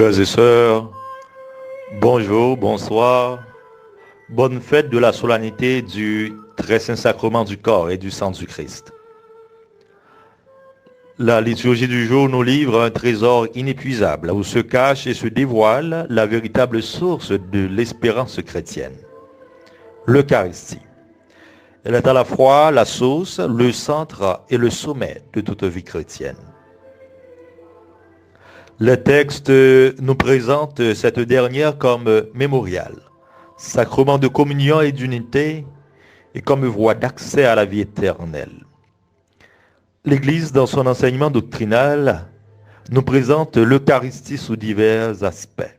Frères et sœurs, bonjour, bonsoir, bonne fête de la solennité du très saint sacrement du corps et du sang du Christ. La liturgie du jour nous livre un trésor inépuisable où se cache et se dévoile la véritable source de l'espérance chrétienne, l'Eucharistie. Elle est à la fois la source, le centre et le sommet de toute vie chrétienne. Le texte nous présente cette dernière comme mémorial, sacrement de communion et d'unité et comme voie d'accès à la vie éternelle. L'Église, dans son enseignement doctrinal, nous présente l'Eucharistie sous divers aspects.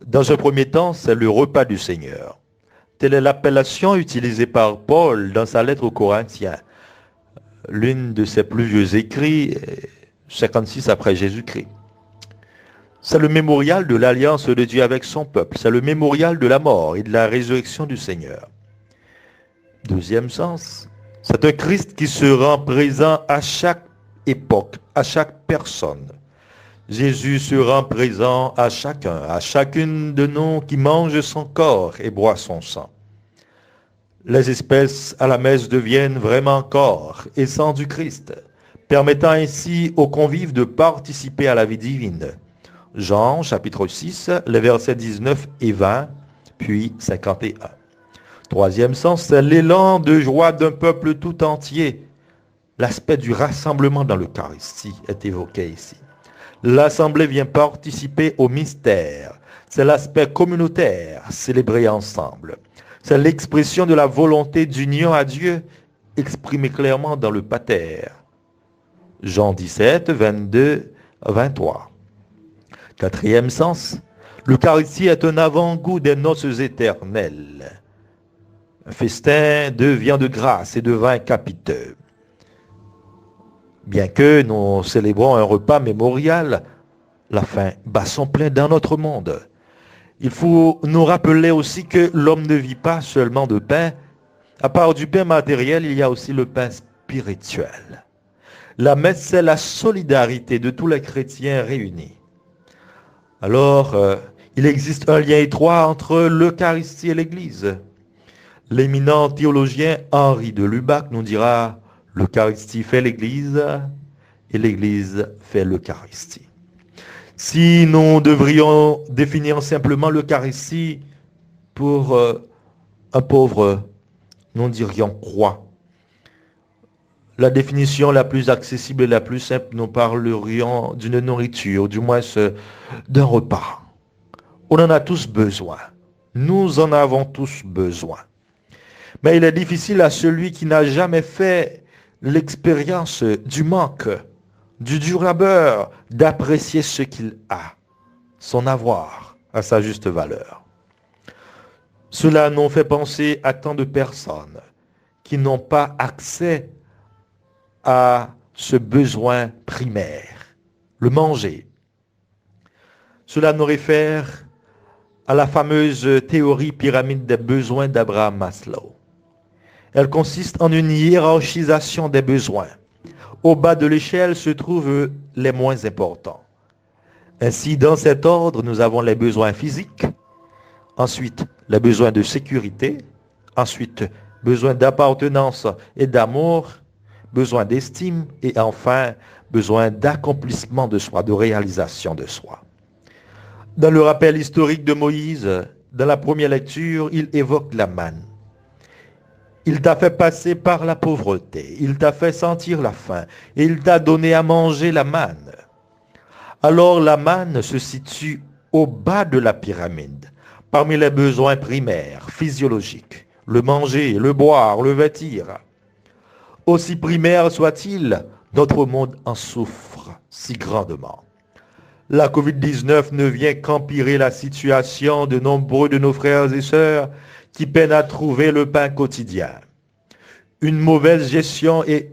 Dans un premier temps, c'est le repas du Seigneur. Telle est l'appellation utilisée par Paul dans sa lettre aux Corinthiens, l'une de ses plus vieux écrits, 56 après Jésus-Christ. C'est le mémorial de l'alliance de Dieu avec son peuple. C'est le mémorial de la mort et de la résurrection du Seigneur. Deuxième sens, c'est un Christ qui se rend présent à chaque époque, à chaque personne. Jésus se rend présent à chacun, à chacune de nous qui mange son corps et boit son sang. Les espèces à la messe deviennent vraiment corps et sang du Christ, permettant ainsi aux convives de participer à la vie divine. Jean, chapitre 6, les versets 19 et 20, puis 51. Troisième sens, c'est l'élan de joie d'un peuple tout entier. L'aspect du rassemblement dans l'Eucharistie est évoqué ici. L'Assemblée vient participer au mystère. C'est l'aspect communautaire, célébré ensemble. C'est l'expression de la volonté d'union à Dieu, exprimée clairement dans le Pater. Jean 17, 22, 23. Quatrième sens, l'Eucharistie est un avant-goût des noces éternelles. Un festin de viande de grâce et de vin capiteux. Bien que nous célébrons un repas mémorial, la faim bat son plein dans notre monde. Il faut nous rappeler aussi que l'homme ne vit pas seulement de pain. À part du pain matériel, il y a aussi le pain spirituel. La messe, c'est la solidarité de tous les chrétiens réunis. Alors, il existe un lien étroit entre l'Eucharistie et l'Église. L'éminent théologien Henri de Lubac nous dira « L'Eucharistie fait l'Église et l'Église fait l'Eucharistie ». Si nous devrions définir simplement l'Eucharistie pour un pauvre, nous dirions croix. La définition la plus accessible et la plus simple, nous parlerions d'une nourriture, du moins d'un repas. On en a tous besoin. Nous en avons tous besoin. Mais il est difficile à celui qui n'a jamais fait l'expérience du manque, du dur labeur, d'apprécier ce qu'il a, son avoir, à sa juste valeur. Cela nous fait penser à tant de personnes qui n'ont pas accès à ce besoin primaire, le manger. Cela nous réfère à la fameuse théorie pyramide des besoins d'Abraham Maslow. Elle consiste en une hiérarchisation des besoins. Au bas de l'échelle se trouvent les moins importants. Ainsi, dans cet ordre, nous avons les besoins physiques, ensuite les besoins de sécurité, ensuite besoin d'appartenance et d'amour, besoin d'estime et enfin besoin d'accomplissement de soi, de réalisation de soi. Dans le rappel historique de Moïse, dans la première lecture, il évoque la manne. Il t'a fait passer par la pauvreté, il t'a fait sentir la faim et il t'a donné à manger la manne. Alors la manne se situe au bas de la pyramide, parmi les besoins primaires, physiologiques, le manger, le boire, le vêtir. Aussi primaire soit-il, notre monde en souffre si grandement. La Covid-19 ne vient qu'empirer la situation de nombreux de nos frères et sœurs qui peinent à trouver le pain quotidien. Une mauvaise gestion et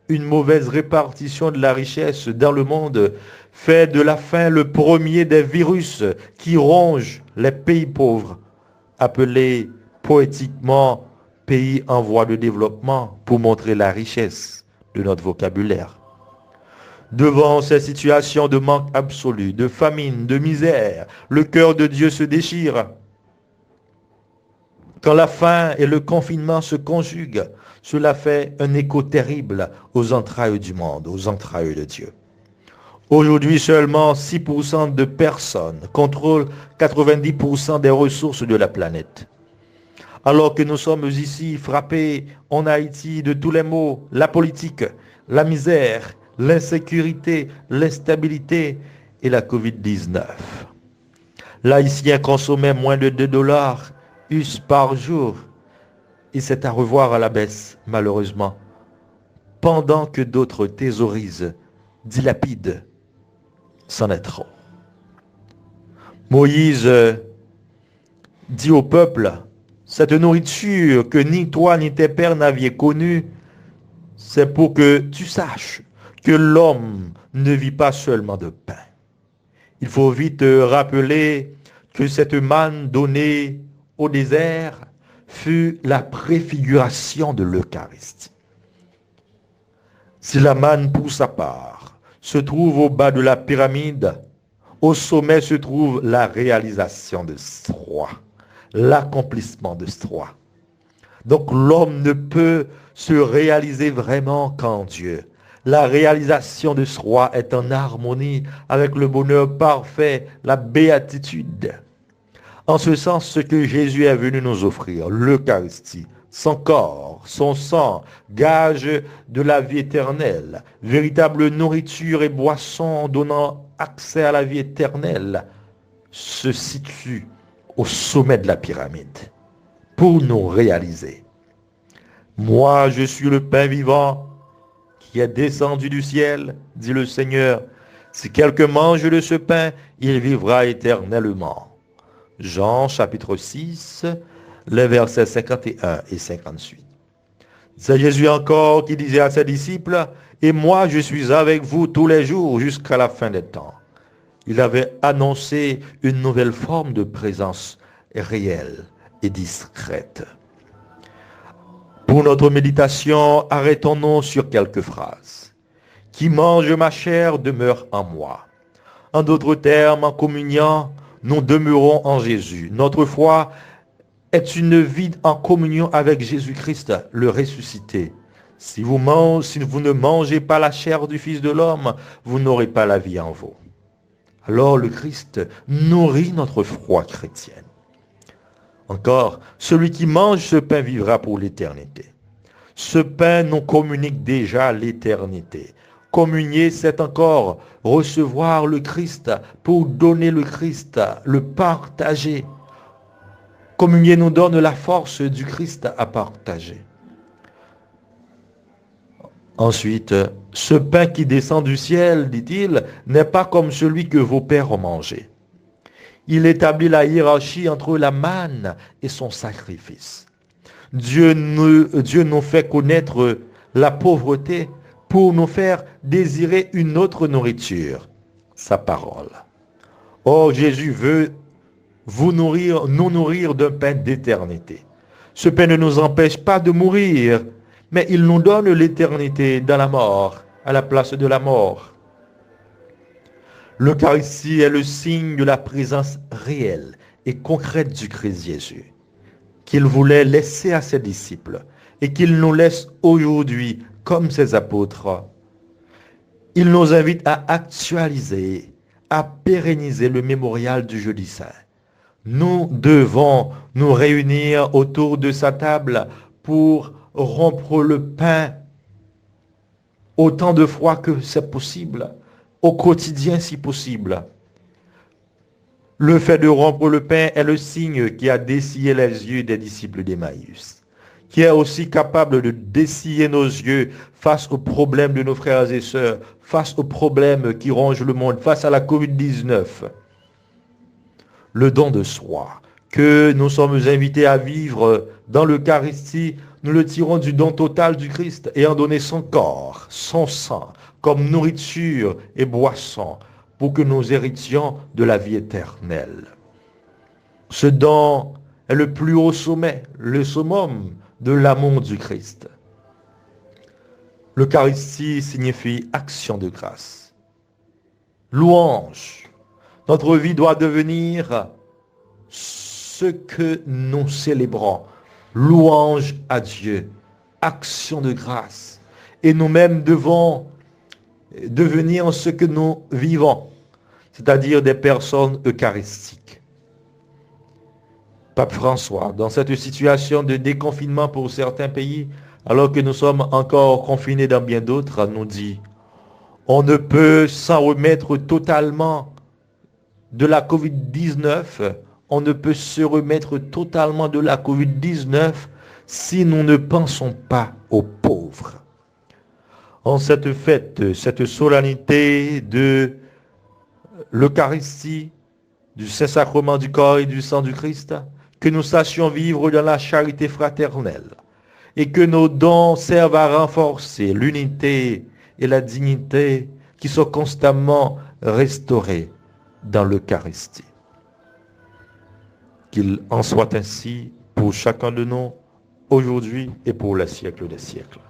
une mauvaise répartition de la richesse dans le monde fait de la faim le premier des virus qui rongent les pays pauvres, appelés poétiquement pays en voie de développement pour montrer la richesse de notre vocabulaire. Devant ces situations de manque absolu, de famine, de misère, le cœur de Dieu se déchire. Quand la faim et le confinement se conjuguent, cela fait un écho terrible aux entrailles du monde, aux entrailles de Dieu. Aujourd'hui, seulement 6% de personnes contrôlent 90% des ressources de la planète. Alors que nous sommes ici frappés en Haïti de tous les maux, la politique, la misère, l'insécurité, l'instabilité et la Covid-19. L'Haïtien consommait moins de 2 dollars US par jour et c'est à revoir à la baisse, malheureusement, pendant que d'autres thésaurisent, dilapident, c'en est trop. Moïse dit au peuple, cette nourriture que ni toi ni tes pères n'aviez connue, c'est pour que tu saches que l'homme ne vit pas seulement de pain. Il faut vite rappeler que cette manne donnée au désert fut la préfiguration de l'Eucharistie. Si la manne pour sa part se trouve au bas de la pyramide, au sommet se trouve la réalisation de Soi, l'accomplissement de Soi. Donc l'homme ne peut se réaliser vraiment qu'en Dieu. La réalisation de soi est en harmonie avec le bonheur parfait, la béatitude. En ce sens, ce que Jésus est venu nous offrir, l'Eucharistie, son corps, son sang, gage de la vie éternelle, véritable nourriture et boisson donnant accès à la vie éternelle, se situe au sommet de la pyramide pour nous réaliser. Moi, je suis le pain vivant qui est descendu du ciel, dit le Seigneur. Si quelqu'un mange de ce pain, il vivra éternellement. Jean chapitre 6, les versets 51 et 58. C'est Jésus encore qui disait à ses disciples, et moi je suis avec vous tous les jours jusqu'à la fin des temps. Il avait annoncé une nouvelle forme de présence réelle et discrète. Pour notre méditation, arrêtons-nous sur quelques phrases. Qui mange ma chair demeure en moi. En d'autres termes, en communiant, nous demeurons en Jésus. Notre foi est une vie en communion avec Jésus-Christ, le ressuscité. Si vous ne mangez pas la chair du Fils de l'homme, vous n'aurez pas la vie en vous. Alors le Christ nourrit notre foi chrétienne. Encore, celui qui mange ce pain vivra pour l'éternité. Ce pain nous communique déjà l'éternité. Communier, c'est encore recevoir le Christ pour donner le Christ, le partager. Communier nous donne la force du Christ à partager. Ensuite, ce pain qui descend du ciel, dit-il, n'est pas comme celui que vos pères ont mangé. Il établit la hiérarchie entre la manne et son sacrifice. Dieu nous fait connaître la pauvreté pour nous faire désirer une autre nourriture, sa parole. Or, Jésus veut nous nourrir d'un pain d'éternité. Ce pain ne nous empêche pas de mourir, mais il nous donne l'éternité dans la mort, à la place de la mort. L'Eucharistie est le signe de la présence réelle et concrète du Christ Jésus, qu'il voulait laisser à ses disciples et qu'il nous laisse aujourd'hui comme ses apôtres. Il nous invite à actualiser, à pérenniser le mémorial du Jeudi Saint. Nous devons nous réunir autour de sa table pour rompre le pain autant de fois que c'est possible, au quotidien si possible. Le fait de rompre le pain est le signe qui a dessillé les yeux des disciples d'Emmaüs, qui est aussi capable de dessiller nos yeux face aux problèmes de nos frères et sœurs, face aux problèmes qui rongent le monde, face à la Covid-19. Le don de soi que nous sommes invités à vivre dans l'Eucharistie, nous le tirons du don total du Christ, ayant donné son corps, son sang, comme nourriture et boisson, pour que nous héritions de la vie éternelle. Ce don est le plus haut sommet, le summum de l'amour du Christ. L'Eucharistie signifie action de grâce. Louange. Notre vie doit devenir ce que nous célébrons. Louange à Dieu. Action de grâce. Et nous-mêmes devons devenir ce que nous vivons, c'est-à-dire des personnes eucharistiques. Pape François, dans cette situation de déconfinement pour certains pays, alors que nous sommes encore confinés dans bien d'autres, nous dit, on ne peut s'en remettre totalement de la Covid-19, on ne peut se remettre totalement de la Covid-19 si nous ne pensons pas aux pauvres. En cette fête, cette solennité de l'Eucharistie, du Saint-Sacrement du corps et du sang du Christ, que nous sachions vivre dans la charité fraternelle et que nos dons servent à renforcer l'unité et la dignité qui sont constamment restaurées dans l'Eucharistie. Qu'il en soit ainsi pour chacun de nous, aujourd'hui et pour les siècles des siècles.